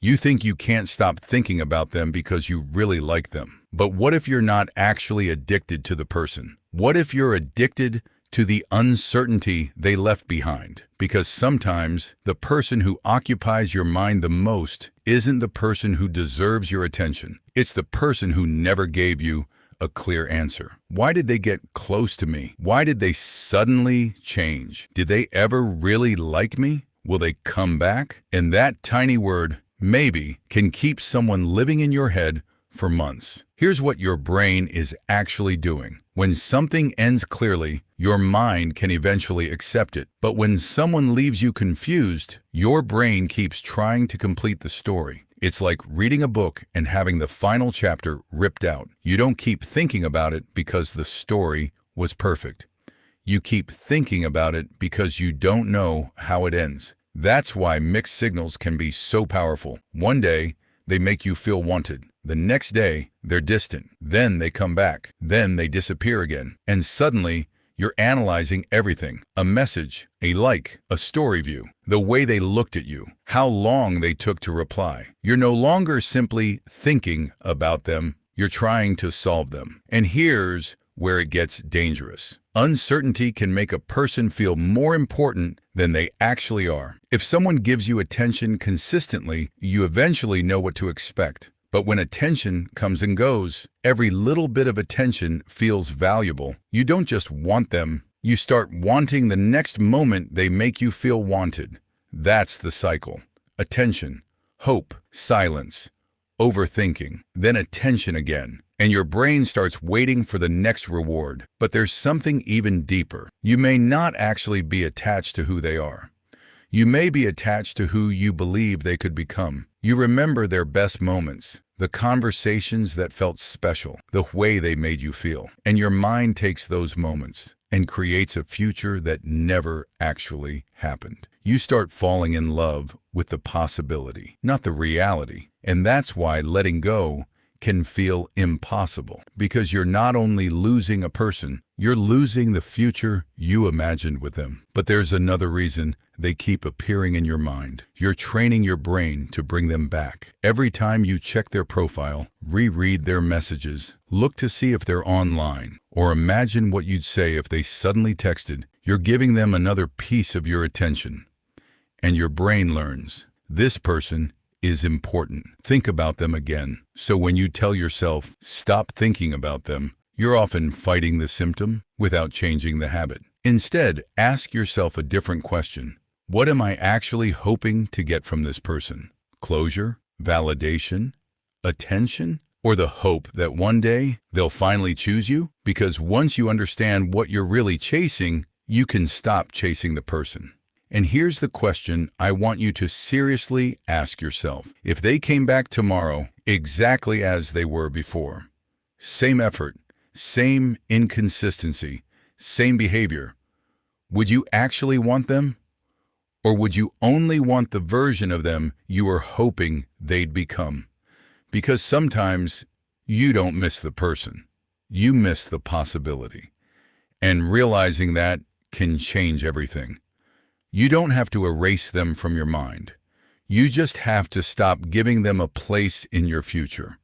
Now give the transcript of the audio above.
You think you can't stop thinking about them because you really like them. But what if you're not actually addicted to the person? What if you're addicted to the uncertainty they left behind? Because sometimes the person who occupies your mind the most isn't the person who deserves your attention. It's the person who never gave you a clear answer. Why did they get close to me? Why did they suddenly change? Did they ever really like me? Will they come back? And that tiny word, maybe, can keep someone living in your head for months. Here's what your brain is actually doing. When something ends clearly, your mind can eventually accept it. But when someone leaves you confused, your brain keeps trying to complete the story. It's like reading a book and having the final chapter ripped out. You don't keep thinking about it because the story was perfect. You keep thinking about it because you don't know how it ends. That's why mixed signals can be so powerful. One day, they make you feel wanted. The next day, they're distant. Then they come back. Then they disappear again. And suddenly, you're analyzing everything. A message, a like, a story view, the way they looked at you, how long they took to reply. You're no longer simply thinking about them. You're trying to solve them. And here's where it gets dangerous. Uncertainty can make a person feel more important than they actually are. If someone gives you attention consistently, you eventually know what to expect. But when attention comes and goes, every little bit of attention feels valuable. You don't just want them, you start wanting the next moment they make you feel wanted. That's the cycle. Attention, hope, silence, overthinking, then attention again. And your brain starts waiting for the next reward. But there's something even deeper. You may not actually be attached to who they are. You may be attached to who you believe they could become. You remember their best moments, the conversations that felt special, the way they made you feel. And your mind takes those moments and creates a future that never actually happened. You start falling in love with the possibility, not the reality. And that's why letting go can feel impossible, because you're not only losing a person, you're losing the future you imagined with them. But there's another reason they keep appearing in your mind. You're training your brain to bring them back. Every time you check their profile, reread their messages, look to see if they're online, or imagine what you'd say if they suddenly texted, you're giving them another piece of your attention. And your brain learns, this person is important. Think about them again. So when you tell yourself, stop thinking about them, you're often fighting the symptom without changing the habit. Instead, ask yourself a different question. What am I actually hoping to get from this person? Closure? Validation? Attention? Or the hope that one day they'll finally choose you? Because once you understand what you're really chasing, you can stop chasing the person. And here's the question I want you to seriously ask yourself. If they came back tomorrow exactly as they were before, same effort, same inconsistency, same behavior, would you actually want them? Or would you only want the version of them you were hoping they'd become? Because sometimes you don't miss the person, you miss the possibility. And realizing that can change everything. You don't have to erase them from your mind. You just have to stop giving them a place in your future.